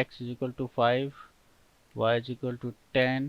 x is equal to 5 y is equal to 10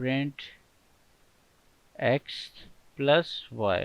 print x plus y،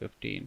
15۔